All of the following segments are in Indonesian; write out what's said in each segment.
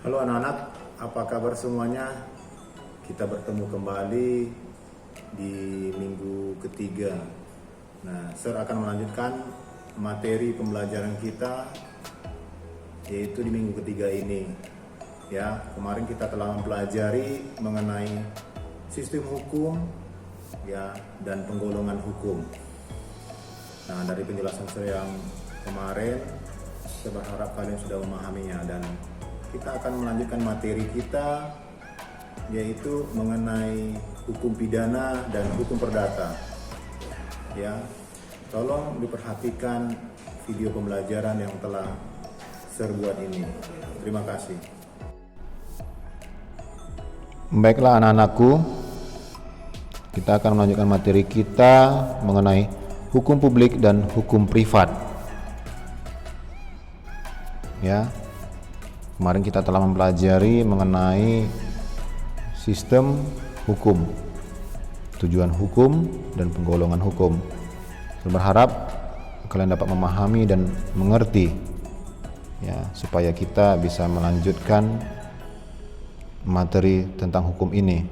Halo anak-anak, apa kabar semuanya? Kita bertemu kembali di minggu ketiga. Nah, Sir akan melanjutkan materi pembelajaran kita yaitu di minggu ketiga ini. Ya, kemarin kita telah mempelajari mengenai sistem hukum ya dan penggolongan hukum. Nah, dari penjelasan saya yang kemarin, saya berharap kalian sudah memahaminya dan kita akan melanjutkan materi kita yaitu mengenai hukum pidana dan hukum perdata. Ya, tolong diperhatikan video pembelajaran yang telah Sir buat ini. Terima kasih. Baiklah anak-anakku, kita akan melanjutkan materi kita mengenai hukum publik dan hukum privat. Ya, kemarin kita telah mempelajari mengenai sistem hukum, tujuan hukum, dan penggolongan hukum. Saya berharap kalian dapat memahami dan mengerti, ya, supaya kita bisa melanjutkan materi tentang hukum ini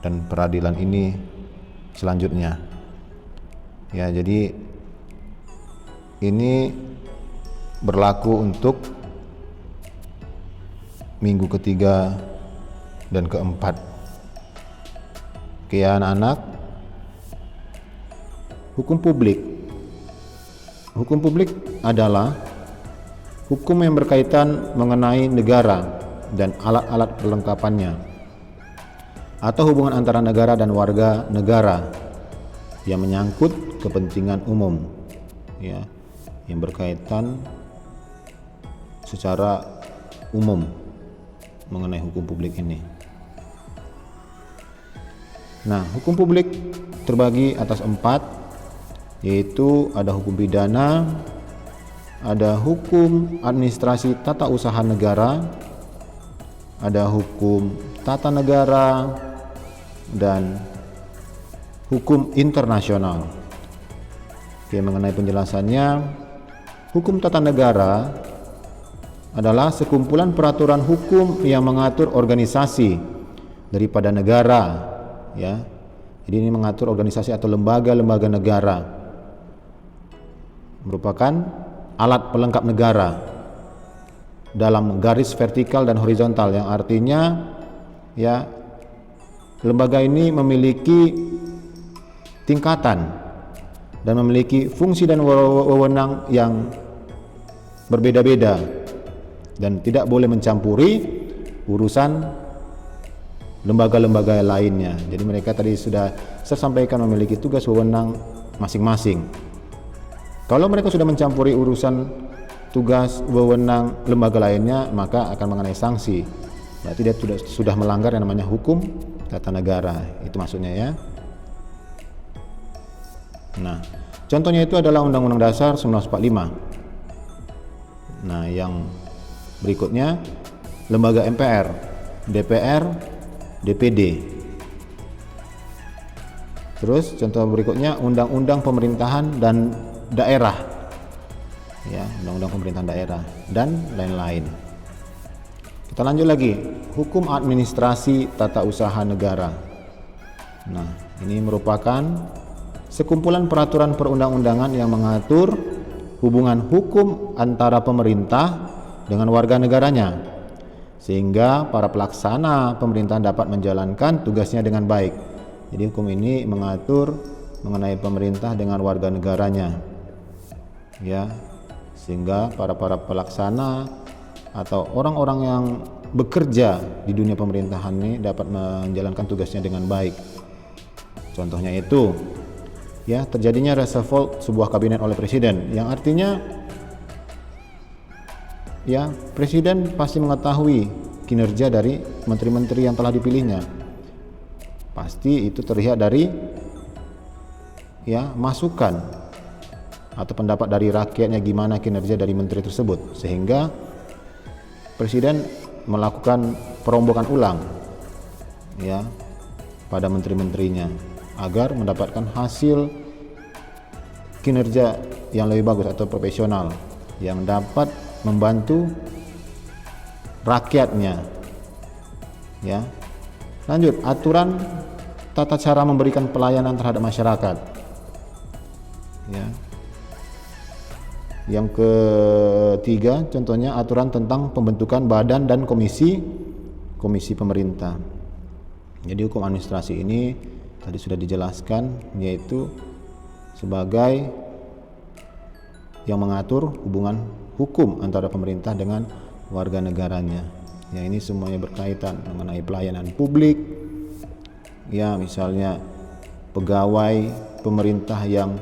dan peradilan ini selanjutnya. Ya, jadi ini berlaku untuk minggu ketiga dan keempat. Oke ya anak-anak, hukum publik. Hukum publik adalah hukum yang berkaitan mengenai negara dan alat-alat perlengkapannya, atau hubungan antara negara dan warga negara yang menyangkut kepentingan umum, ya, yang berkaitan secara umum mengenai hukum publik ini. Nah, hukum publik terbagi atas 4, yaitu ada hukum pidana, ada hukum administrasi tata usaha negara, ada hukum tata negara, dan hukum internasional. Oke, mengenai penjelasannya, hukum tata negara adalah sekumpulan peraturan hukum yang mengatur organisasi daripada negara, ya. Jadi ini mengatur organisasi atau lembaga-lembaga negara, merupakan alat pelengkap negara dalam garis vertikal dan horizontal, yang artinya, ya, lembaga ini memiliki tingkatan dan memiliki fungsi dan wewenang yang berbeda-beda dan tidak boleh mencampuri urusan lembaga-lembaga lainnya. Jadi mereka tadi sudah saya sampaikan memiliki tugas wewenang masing-masing. Kalau mereka sudah mencampuri urusan tugas wewenang lembaga lainnya, maka akan mengenai sanksi. Berarti dia sudah melanggar yang namanya hukum tata negara. Itu maksudnya, ya. Nah, contohnya itu adalah Undang-Undang Dasar 1945. Nah, yang berikutnya lembaga MPR, DPR, DPD. Terus contoh berikutnya Undang-Undang Pemerintahan dan Daerah, ya, Undang-Undang Pemerintahan Daerah dan lain-lain. Kita lanjut lagi, hukum administrasi tata usaha negara. Nah, ini merupakan sekumpulan peraturan perundang-undangan yang mengatur hubungan hukum antara pemerintah dengan warga negaranya, sehingga para pelaksana pemerintahan dapat menjalankan tugasnya dengan baik. Jadi hukum ini mengatur mengenai pemerintah dengan warga negaranya, ya, sehingga para pelaksana atau orang-orang yang bekerja di dunia pemerintahan ini dapat menjalankan tugasnya dengan baik. Contohnya itu, ya, terjadinya reshuffle sebuah kabinet oleh presiden, yang artinya, ya, presiden pasti mengetahui kinerja dari menteri-menteri yang telah dipilihnya. Pasti itu terlihat dari, ya, masukan atau pendapat dari rakyatnya gimana kinerja dari menteri tersebut, sehingga presiden melakukan perombakan ulang, ya, pada menteri-menterinya agar mendapatkan hasil kinerja yang lebih bagus atau profesional yang dapat membantu rakyatnya. Ya. Lanjut, aturan tata cara memberikan pelayanan terhadap masyarakat. Ya. Yang ketiga, contohnya aturan tentang pembentukan badan dan komisi pemerintah. Jadi hukum administrasi ini tadi sudah dijelaskan, yaitu sebagai yang mengatur hubungan hukum antara pemerintah dengan warga negaranya. Ya, ini semuanya berkaitan mengenai pelayanan publik. Ya, misalnya pegawai pemerintah yang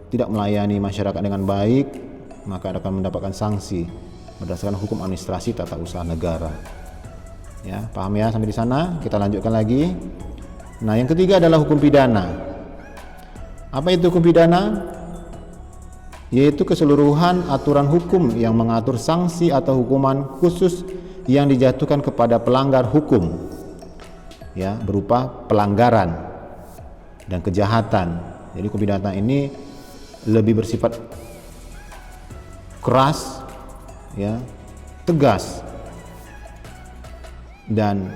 tidak melayani masyarakat dengan baik, maka akan mendapatkan sanksi berdasarkan hukum administrasi tata usaha negara. Ya, paham ya sampai di sana? Kita lanjutkan lagi. Nah, yang ketiga adalah hukum pidana. Apa itu hukum pidana? Yaitu keseluruhan aturan hukum yang mengatur sanksi atau hukuman khusus yang dijatuhkan kepada pelanggar hukum. Ya, berupa pelanggaran dan kejahatan. Jadi hukum pidana ini lebih bersifat keras, ya, tegas, dan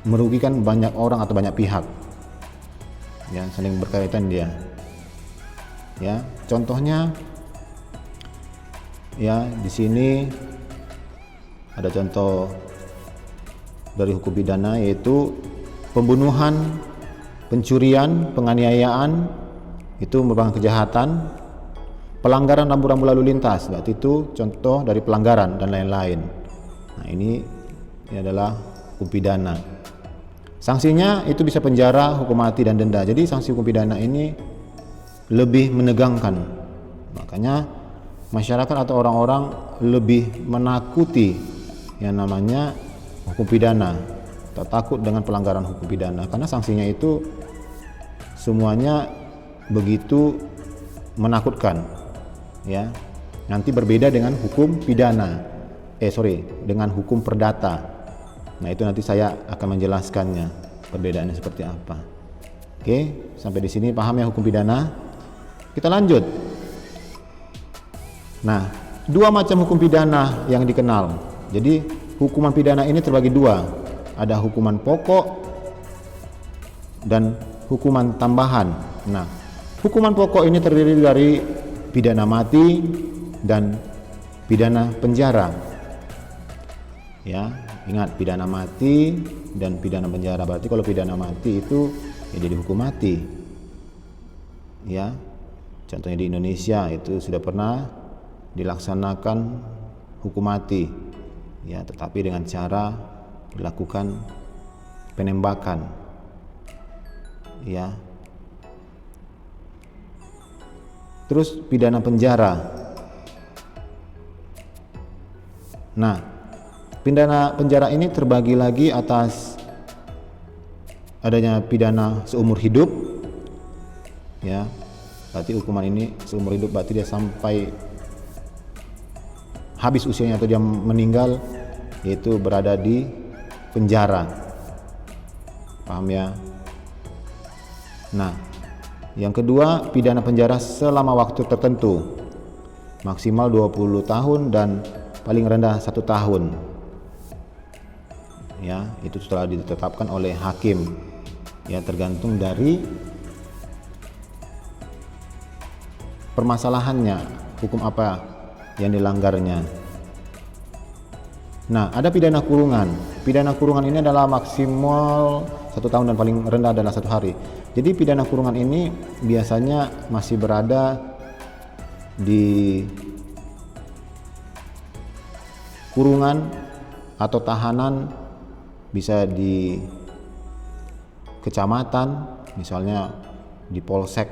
merugikan banyak orang atau banyak pihak. Ya, saling berkaitan dia. Ya, contohnya, ya, di sini ada contoh dari hukum pidana, yaitu pembunuhan, pencurian, penganiayaan, itu merupakan kejahatan. Pelanggaran rambu-rambu lalu lintas, berarti itu contoh dari pelanggaran dan lain-lain. Nah, ini adalah hukum pidana. Sanksinya itu bisa penjara, hukum mati, dan denda. Jadi sanksi hukum pidana ini lebih menegangkan. Makanya masyarakat atau orang-orang lebih menakuti yang namanya hukum pidana, tak takut dengan pelanggaran hukum pidana, karena sanksinya itu semuanya begitu menakutkan. Ya, nanti berbeda dengan hukum pidana, dengan hukum perdata. Nah, itu nanti saya akan menjelaskannya perbedaannya seperti apa. Oke, sampai di sini paham ya hukum pidana? Kita lanjut. Nah, dua macam hukum pidana yang dikenal. Jadi hukuman pidana ini terbagi dua. Ada hukuman pokok dan hukuman tambahan. Nah, hukuman pokok ini terdiri dari pidana mati dan pidana penjara. Ya, ingat, pidana mati dan pidana penjara. Berarti kalau pidana mati itu ya jadi hukum mati. Ya, contohnya di Indonesia itu sudah pernah dilaksanakan hukum mati. Ya, tetapi dengan cara dilakukan penembakan. Ya. Terus pidana penjara. Nah, pidana penjara ini terbagi lagi atas adanya pidana seumur hidup. Ya, berarti hukuman ini seumur hidup, berarti dia sampai habis usianya atau dia meninggal, yaitu berada di penjara. Paham ya? Nah, yang kedua, pidana penjara selama waktu tertentu, maksimal 20 tahun dan paling rendah 1 tahun. Ya, itu setelah ditetapkan oleh hakim. Ya, tergantung dari permasalahannya, hukum apa yang dilanggarnya. Nah, ada pidana kurungan. Pidana kurungan ini adalah maksimal 1 tahun dan paling rendah adalah 1 hari. Jadi pidana kurungan ini biasanya masih berada di kurungan atau tahanan, bisa di kecamatan, misalnya di Polsek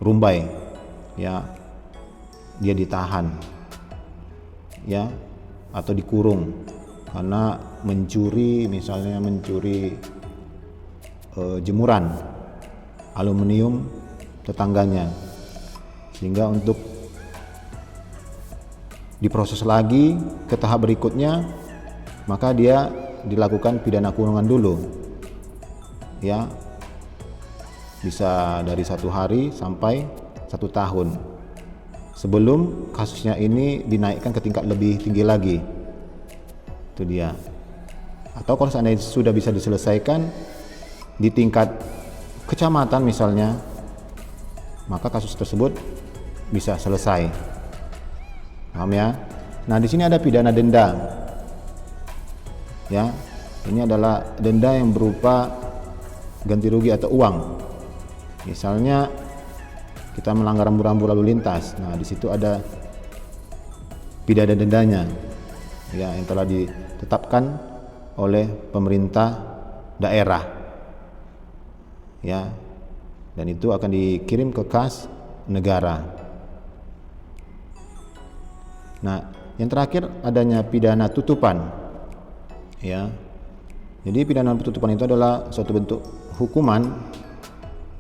Rumbai, ya, dia ditahan, ya, atau dikurung karena mencuri, misalnya mencuri jemuran aluminium tetangganya, sehingga untuk diproses lagi ke tahap berikutnya, maka dia dilakukan pidana kurungan dulu. Ya, bisa dari 1 hari sampai 1 tahun sebelum kasusnya ini dinaikkan ke tingkat lebih tinggi lagi. itu dia. Atau kalau seandainya sudah bisa diselesaikan di tingkat kecamatan misalnya, maka kasus tersebut bisa selesai. Paham ya? Nah, di sini ada pidana denda. Ya, ini adalah denda yang berupa ganti rugi atau uang. Misalnya kita melanggar rambu-rambu lalu lintas. Nah, di situ ada pidana dendanya. Ya, yang telah ditetapkan oleh pemerintah daerah. Ya. Dan itu akan dikirim ke kas negara. Nah, yang terakhir adanya pidana tutupan. Ya. Jadi pidana tutupan itu adalah suatu bentuk hukuman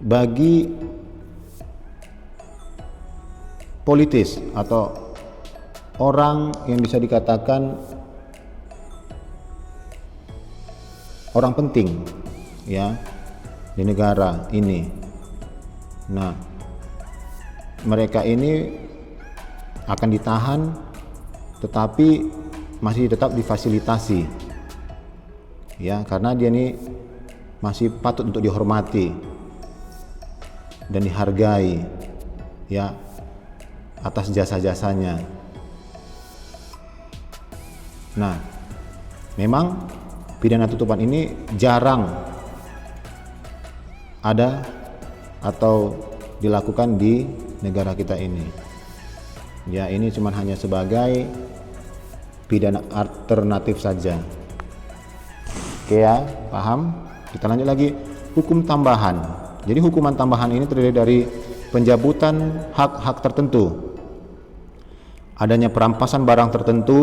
bagi politis atau orang yang bisa dikatakan orang penting ya di negara ini. Nah, mereka ini akan ditahan tetapi masih tetap difasilitasi ya, karena dia ini masih patut untuk dihormati dan dihargai ya atas jasa-jasanya. Nah, memang pidana tutupan ini jarang ada atau dilakukan di negara kita ini. Ya, ini cuma hanya sebagai pidana alternatif saja. Oke ya, paham? Kita lanjut lagi, hukum tambahan. Jadi hukuman tambahan ini terdiri dari pencabutan hak-hak tertentu, adanya perampasan barang tertentu,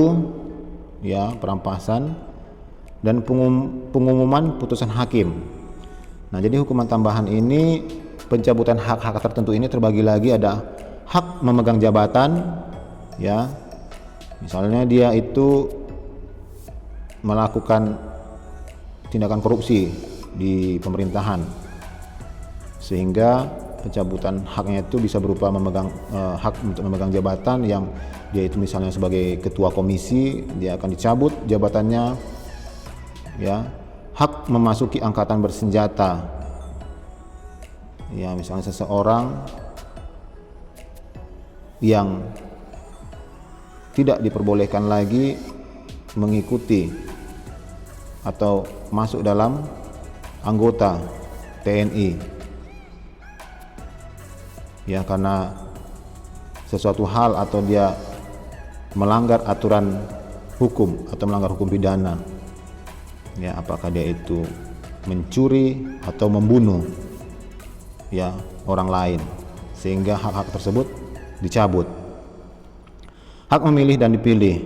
ya perampasan, dan pengumuman putusan hakim. Nah, jadi hukuman tambahan ini, pencabutan hak-hak tertentu ini terbagi lagi, ada hak memegang jabatan, ya, misalnya dia itu melakukan tindakan korupsi di pemerintahan, sehingga pencabutan haknya itu bisa berupa memegang hak untuk memegang jabatan yang dia itu misalnya sebagai ketua komisi, dia akan dicabut jabatannya, ya. Hak memasuki angkatan bersenjata, ya, misalnya seseorang yang tidak diperbolehkan lagi mengikuti atau masuk dalam anggota TNI, ya, karena sesuatu hal atau dia melanggar aturan hukum atau melanggar hukum pidana, ya, apakah dia itu mencuri atau membunuh, ya, orang lain, sehingga hak-hak tersebut dicabut. Hak memilih dan dipilih,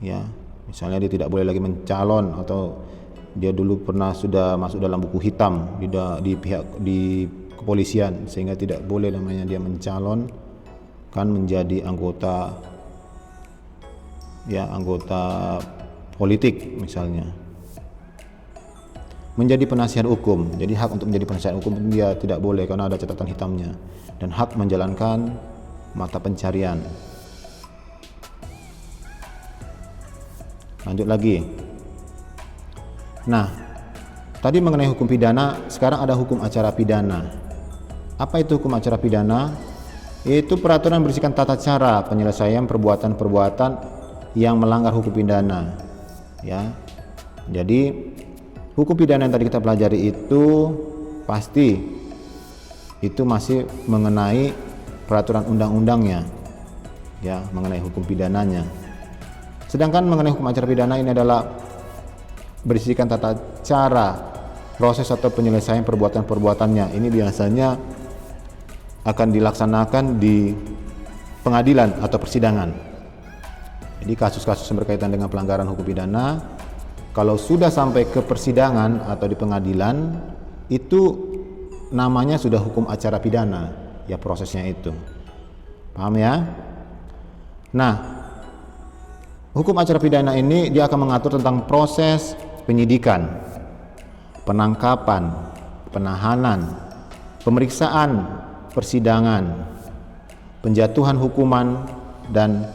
ya, misalnya dia tidak boleh lagi mencalon atau dia dulu pernah sudah masuk dalam buku hitam di pihak di kepolisian, sehingga tidak boleh namanya dia mencalon kan menjadi anggota, ya, anggota politik misalnya. Menjadi penasihat hukum, jadi hak untuk menjadi penasihat hukum dia tidak boleh karena ada catatan hitamnya. Dan hak menjalankan mata pencarian. Lanjut lagi. Nah, tadi mengenai hukum pidana, sekarang ada hukum acara pidana. Apa itu hukum acara pidana? Itu peraturan berisikan tata cara penyelesaian perbuatan-perbuatan yang melanggar hukum pidana, ya. Jadi hukum pidana yang tadi kita pelajari itu pasti itu masih mengenai peraturan undang-undangnya, ya, mengenai hukum pidananya. Sedangkan mengenai hukum acara pidana ini adalah berisikan tata cara proses atau penyelesaian perbuatan-perbuatannya. Ini biasanya akan dilaksanakan di pengadilan atau persidangan. Jadi kasus-kasus yang berkaitan dengan pelanggaran hukum pidana, kalau sudah sampai ke persidangan atau di pengadilan, itu namanya sudah hukum acara pidana, ya, prosesnya itu. Paham ya? Nah, hukum acara pidana ini dia akan mengatur tentang proses penyidikan, penangkapan, penahanan, pemeriksaan, persidangan, penjatuhan hukuman, dan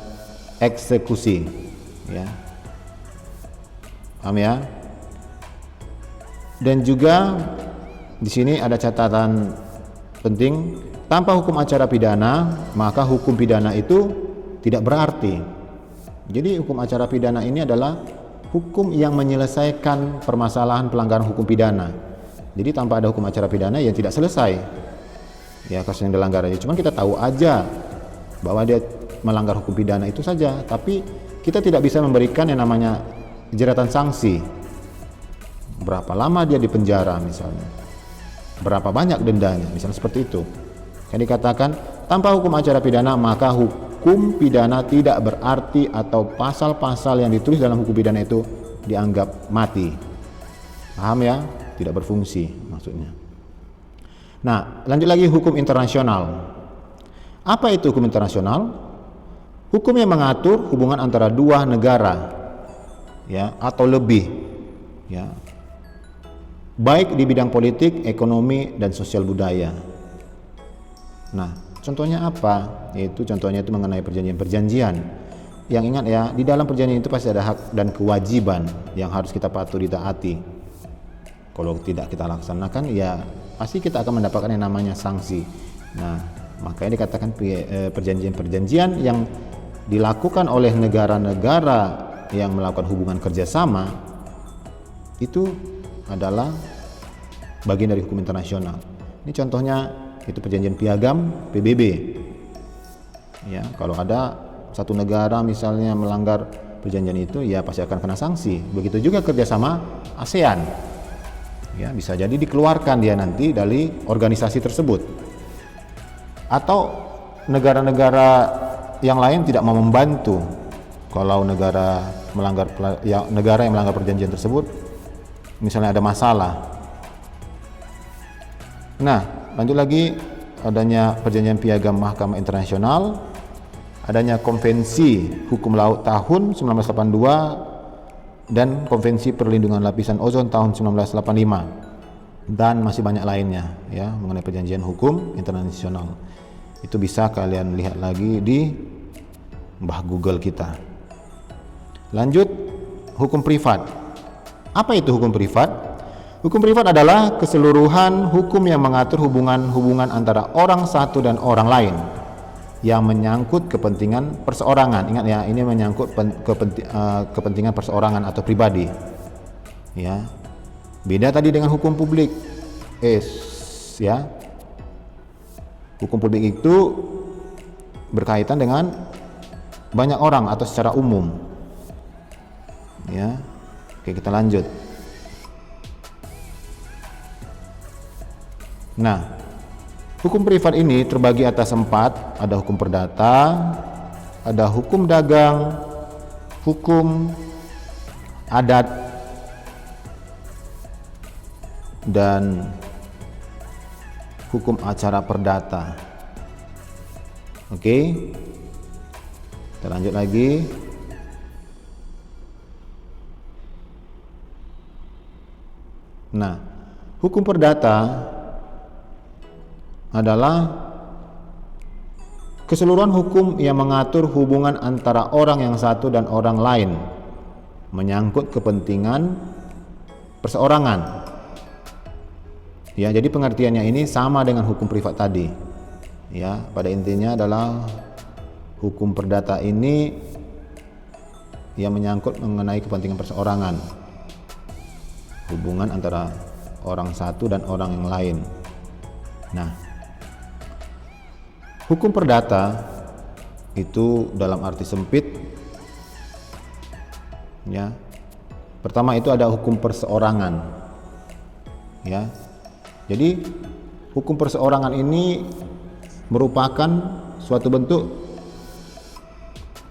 eksekusi, ya. Paham ya? Dan juga di sini ada catatan penting, tanpa hukum acara pidana maka hukum pidana itu tidak berarti. Jadi hukum acara pidana ini adalah hukum yang menyelesaikan permasalahan pelanggaran hukum pidana. Jadi tanpa ada hukum acara pidana yang tidak selesai ya kasus yang dilanggar aja. Cuman kita tahu aja bahwa dia melanggar hukum pidana itu saja, tapi kita tidak bisa memberikan yang namanya jeratan sanksi. Berapa lama dia di penjara misalnya, berapa banyak dendanya, misalnya seperti itu. Yang dikatakan tanpa hukum acara pidana maka hukum pidana tidak berarti atau pasal-pasal yang ditulis dalam hukum pidana itu dianggap mati. Paham ya? Tidak berfungsi maksudnya. Nah, lanjut lagi hukum internasional. Apa itu hukum internasional? Hukum yang mengatur hubungan antara dua negara ya atau lebih ya. Baik di bidang politik, ekonomi dan sosial budaya. Nah, contohnya apa? Yaitu contohnya itu mengenai perjanjian-perjanjian. Yang ingat ya, di dalam perjanjian itu pasti ada hak dan kewajiban yang harus kita patuhi ditaati. Kalau tidak kita laksanakan ya pasti kita akan mendapatkan yang namanya sanksi. Nah, makanya dikatakan perjanjian-perjanjian yang dilakukan oleh negara-negara yang melakukan hubungan kerjasama itu adalah bagian dari hukum internasional. Ini contohnya itu perjanjian piagam PBB. Ya, kalau ada satu negara misalnya melanggar perjanjian itu ya pasti akan kena sanksi. Begitu juga kerjasama ASEAN. Ya, bisa jadi dikeluarkan dia nanti dari organisasi tersebut. Atau negara-negara yang lain tidak mau membantu kalau negara yang melanggar perjanjian tersebut misalnya ada masalah. Nah, lanjut lagi, adanya perjanjian piagam Mahkamah Internasional, adanya Konvensi Hukum Laut tahun 1982 dan Konvensi Perlindungan Lapisan Ozon tahun 1985 dan masih banyak lainnya ya mengenai perjanjian hukum internasional. Itu bisa kalian lihat lagi di Mbah Google kita. Lanjut, hukum privat. Apa itu hukum privat? Hukum privat adalah keseluruhan hukum yang mengatur hubungan antara orang satu dan orang lain yang menyangkut kepentingan perseorangan. Ingat ya, ini menyangkut kepentingan perseorangan atau pribadi. Ya. Beda tadi dengan hukum publik. Ya. Hukum publik itu berkaitan dengan banyak orang atau secara umum. Ya. Oke, kita lanjut. Nah, hukum privat ini terbagi atas 4, ada hukum perdata, ada hukum dagang, hukum adat, dan hukum acara perdata. Oke, kita lanjut lagi. Nah, hukum perdata adalah keseluruhan hukum yang mengatur hubungan antara orang yang satu dan orang lain menyangkut kepentingan perseorangan. Ya, jadi pengertiannya ini sama dengan hukum privat tadi. Ya, pada intinya adalah hukum perdata ini yang menyangkut mengenai kepentingan perseorangan, hubungan antara orang satu dan orang yang lain. Nah, hukum perdata itu dalam arti sempit ya. Pertama itu ada hukum perseorangan. Ya. Jadi hukum perseorangan ini merupakan suatu bentuk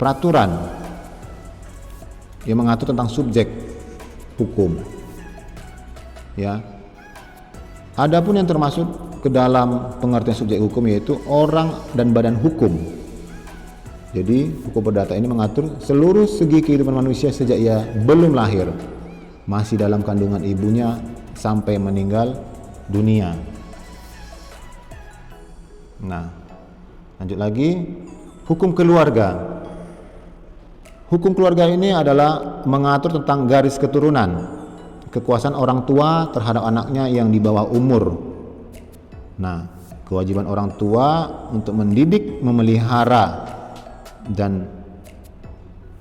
peraturan yang mengatur tentang subjek hukum. Ya. Adapun yang termasuk ke dalam pengertian subjek hukum yaitu orang dan badan hukum. Jadi hukum perdata ini mengatur seluruh segi kehidupan manusia sejak ia belum lahir, masih dalam kandungan ibunya sampai meninggal dunia. Nah, lanjut lagi, hukum keluarga. Hukum keluarga ini adalah mengatur tentang garis keturunan, kekuasaan orang tua terhadap anaknya yang di bawah umur. Nah, kewajiban orang tua untuk mendidik, memelihara, dan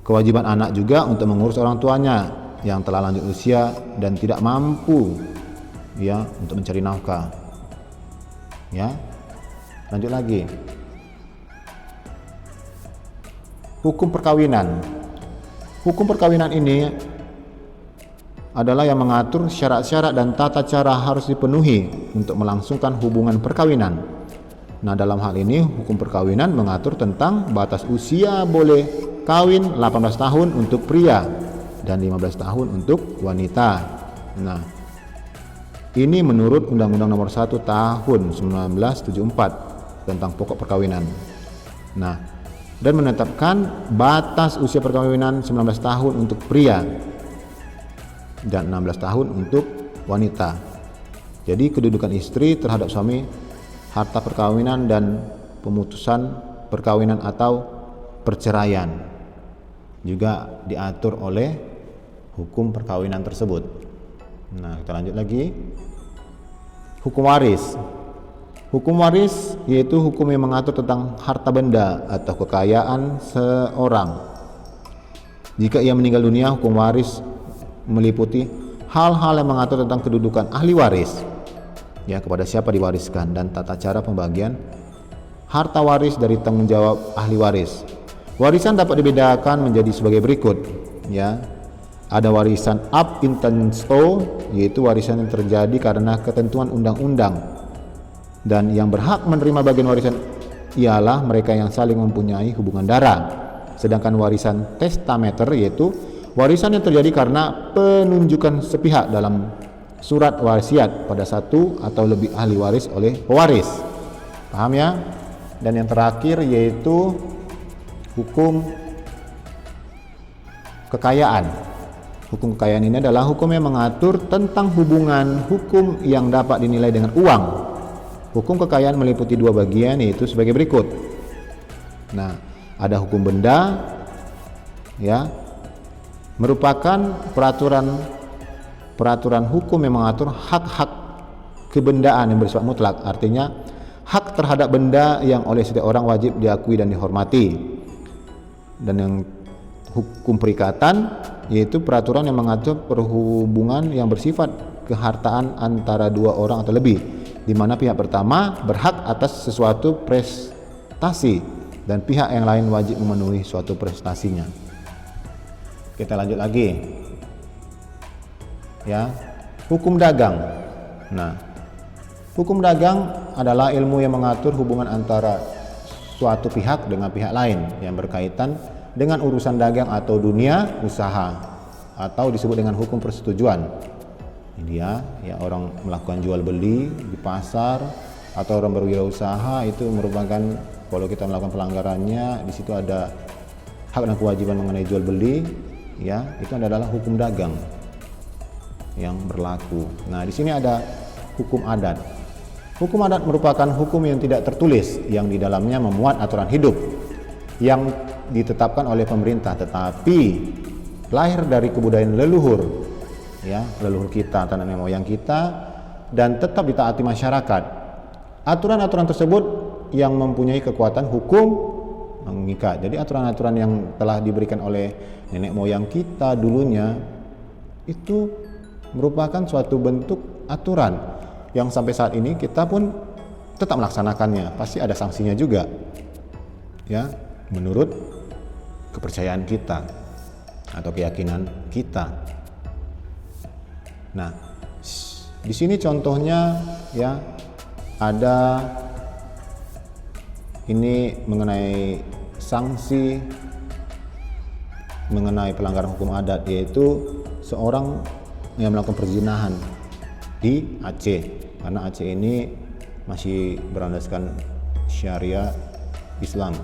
kewajiban anak juga untuk mengurus orang tuanya yang telah lanjut usia dan tidak mampu ya untuk mencari nafkah. Ya. Lanjut lagi. Hukum perkawinan. Hukum perkawinan ini adalah yang mengatur syarat-syarat dan tata cara harus dipenuhi untuk melangsungkan hubungan perkawinan. Nah, dalam hal ini hukum perkawinan mengatur tentang batas usia boleh kawin 18 tahun untuk pria dan 15 tahun untuk wanita. Nah, ini menurut Undang-Undang Nomor 1 Tahun 1974 tentang pokok perkawinan. Nah, dan menetapkan batas usia perkawinan 19 tahun untuk pria dan 16 tahun untuk wanita. Jadi kedudukan istri terhadap suami, harta perkawinan dan pemutusan perkawinan atau perceraian juga diatur oleh hukum perkawinan tersebut. Nah, kita lanjut lagi. Hukum waris. Hukum waris yaitu hukum yang mengatur tentang harta benda atau kekayaan seorang. Jika ia meninggal dunia, hukum waris meliputi hal-hal yang mengatur tentang kedudukan ahli waris, ya, kepada siapa diwariskan, dan tata cara pembagian harta waris dari tanggung jawab ahli waris. Warisan dapat dibedakan menjadi sebagai berikut, ya. Ada warisan ab intensto, yaitu warisan yang terjadi karena ketentuan undang-undang, dan yang berhak menerima bagian warisan ialah mereka yang saling mempunyai hubungan darah. Sedangkan warisan testameter yaitu warisan yang terjadi karena penunjukan sepihak dalam surat wasiat pada satu atau lebih ahli waris oleh pewaris. Paham ya? Dan yang terakhir yaitu hukum kekayaan. Hukum kekayaan ini adalah hukum yang mengatur tentang hubungan hukum yang dapat dinilai dengan uang. Hukum kekayaan meliputi dua bagian, yaitu sebagai berikut. Nah, ada hukum benda, ya, merupakan peraturan hukum yang mengatur hak-hak kebendaan yang bersifat mutlak. Artinya hak terhadap benda yang oleh setiap orang wajib diakui dan dihormati. Dan yang hukum perikatan yaitu peraturan yang mengatur perhubungan yang bersifat kehartaan antara dua orang atau lebih, di mana pihak pertama berhak atas sesuatu prestasi dan pihak yang lain wajib memenuhi suatu prestasinya. Kita lanjut lagi. Ya, hukum dagang. Nah, hukum dagang adalah ilmu yang mengatur hubungan antara suatu pihak dengan pihak lain yang berkaitan dengan urusan dagang atau dunia usaha, atau disebut dengan hukum persetujuan. Dia, ya, orang melakukan jual beli di pasar atau orang berwirausaha itu merupakan, kalau kita melakukan pelanggarannya, di situ ada hak dan kewajiban mengenai jual beli, ya, itu adalah hukum dagang yang berlaku. Nah, di sini ada hukum adat. Hukum adat merupakan hukum yang tidak tertulis yang di dalamnya memuat aturan hidup yang ditetapkan oleh pemerintah, tetapi lahir dari kebudayaan leluhur, ya, leluhur kita, tanah nenek moyang kita, dan tetap ditaati masyarakat. Aturan-aturan tersebut yang mempunyai kekuatan hukum mengikat. Jadi aturan-aturan yang telah diberikan oleh nenek moyang kita dulunya itu merupakan suatu bentuk aturan yang sampai saat ini kita pun tetap melaksanakannya. Pasti ada sanksinya juga, ya, menurut kepercayaan kita atau keyakinan kita. Nah, di sini contohnya, ya, ada ini mengenai sanksi mengenai pelanggaran hukum adat, yaitu seorang yang melakukan perzinahan di Aceh, karena Aceh ini masih berlandaskan syariah Islam.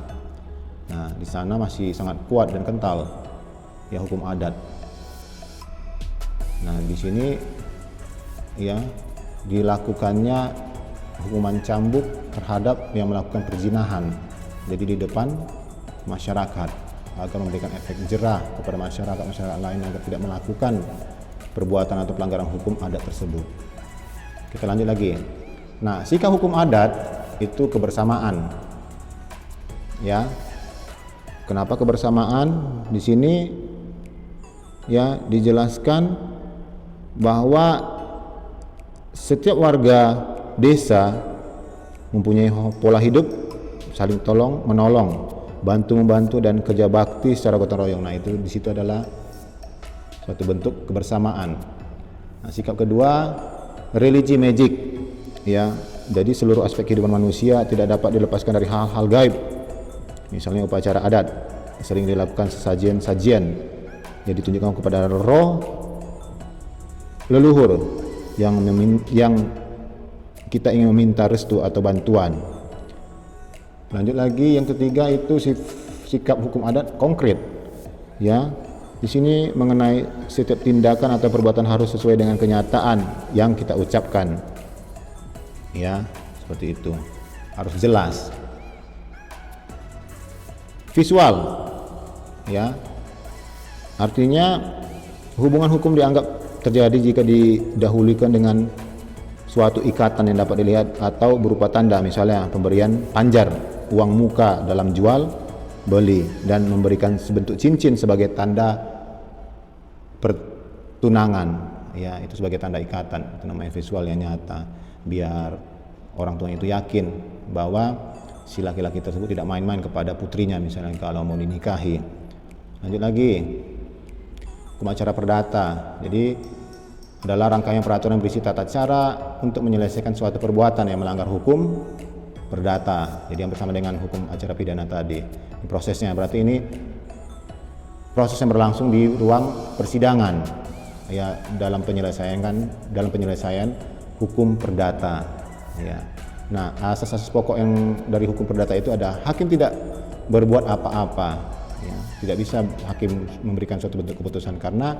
Nah, di sana masih sangat kuat dan kental, ya, hukum adat. Nah, di sini, ya, dilakukannya hukuman cambuk terhadap yang melakukan perzinahan. Jadi di depan masyarakat. agar memberikan efek jerah kepada masyarakat lain agar tidak melakukan perbuatan atau pelanggaran hukum adat tersebut. Kita lanjut lagi. Nah, sikap hukum adat itu kebersamaan. Ya. Kenapa kebersamaan? Di sini ya dijelaskan bahwa setiap warga desa mempunyai pola hidup saling tolong menolong, bantu membantu dan kerja bakti secara gotong royong. Nah, itu di situ adalah suatu bentuk kebersamaan. Nah, sikap kedua, religi magic. Ya, jadi seluruh aspek kehidupan manusia tidak dapat dilepaskan dari hal-hal gaib. Misalnya upacara adat sering dilakukan sajian-sajian yang ditunjukkan kepada roh leluhur yang kita ingin meminta restu atau bantuan. Lanjut lagi, yang ketiga itu sikap hukum adat konkret. Ya, di sini mengenai setiap tindakan atau perbuatan harus sesuai dengan kenyataan yang kita ucapkan. Ya, seperti itu. Harus jelas. Visual. Ya. Artinya hubungan hukum dianggap terjadi jika didahulukan dengan suatu ikatan yang dapat dilihat atau berupa tanda, misalnya pemberian panjar, uang muka dalam jual beli, dan memberikan sebentuk cincin sebagai tanda pertunangan. Ya, itu sebagai tanda ikatan. Itu namanya visual yang nyata, biar orang tua itu yakin bahwa si laki-laki tersebut tidak main-main kepada putrinya, misalnya kalau mau dinikahi. Lanjut lagi, hukum acara perdata. Jadi adalah rangkaian peraturan berisi tata cara untuk menyelesaikan suatu perbuatan yang melanggar hukum perdata. Jadi yang bersama dengan hukum acara pidana tadi. Prosesnya berarti ini proses yang berlangsung di ruang persidangan. Ya, dalam penyelesaian hukum perdata. Ya. Nah, asas-asas pokok yang dari hukum perdata itu ada hakim tidak berbuat apa-apa. Ya, tidak bisa hakim memberikan suatu bentuk keputusan karena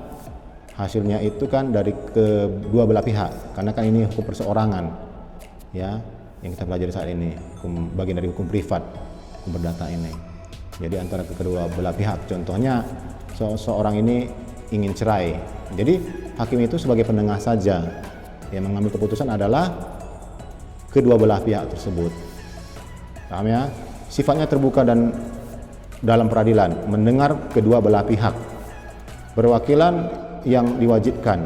hasilnya itu kan dari kedua belah pihak, karena kan ini hukum perseorangan, ya, yang kita pelajari saat ini, bagian dari hukum privat, hukum perdata ini. Jadi antara kedua belah pihak, contohnya seorang ini ingin cerai, jadi hakim itu sebagai penengah saja, yang mengambil keputusan adalah kedua belah pihak tersebut. Paham ya? Sifatnya terbuka dan dalam peradilan, mendengar kedua belah pihak. Perwakilan yang diwajibkan.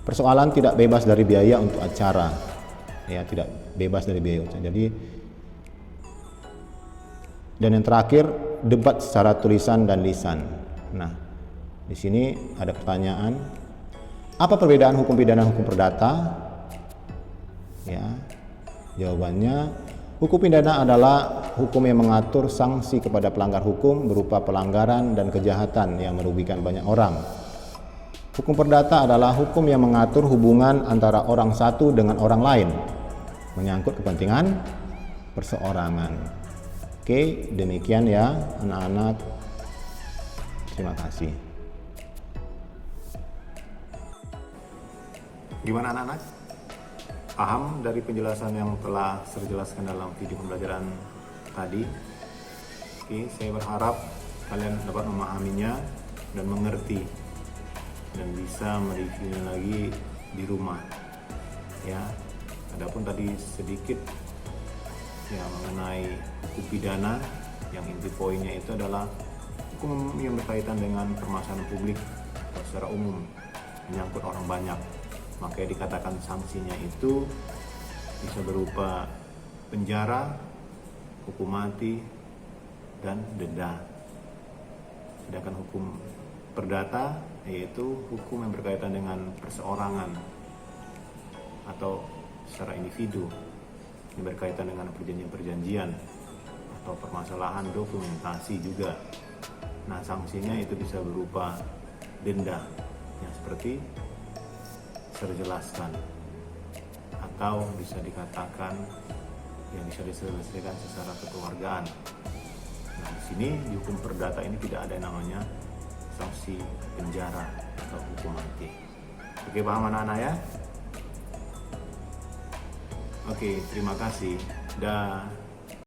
Persoalan tidak bebas dari biaya untuk acara. Ya, tidak bebas dari biaya. Jadi, dan yang terakhir, debat secara tulisan dan lisan. Nah, di sini ada pertanyaan, apa perbedaan hukum pidana dan hukum perdata? Ya, jawabannya, hukum pidana adalah hukum yang mengatur sanksi kepada pelanggar hukum berupa pelanggaran dan kejahatan yang merugikan banyak orang. Hukum perdata adalah hukum yang mengatur hubungan antara orang satu dengan orang lain, menyangkut kepentingan perseorangan. Oke, demikian ya anak-anak. Terima kasih. Gimana anak-anak? Paham dari penjelasan yang telah saya jelaskan dalam video pembelajaran tadi? Oke, saya berharap kalian dapat memahaminya dan mengerti dan bisa mereviewnya lagi di rumah. Ya, adapun tadi sedikit ya mengenai hukum pidana, yang inti poinnya itu adalah hukum yang berkaitan dengan permasalahan publik atau secara umum, menyangkut orang banyak. Makanya dikatakan sanksinya itu bisa berupa penjara, hukum mati, dan denda. Sedangkan hukum perdata yaitu hukum yang berkaitan dengan perseorangan atau secara individu, yang berkaitan dengan perjanjian-perjanjian atau permasalahan dokumentasi juga. Nah, sanksinya itu bisa berupa denda yang seperti saya jelaskan, atau bisa dikatakan yang bisa diselesaikan secara kekeluargaan. Nah, di sini di hukum perdata ini tidak ada yang namanya sanksi penjara atau hukum mati. Oke, paham anak-anak ya? Oke, terima kasih. Dah.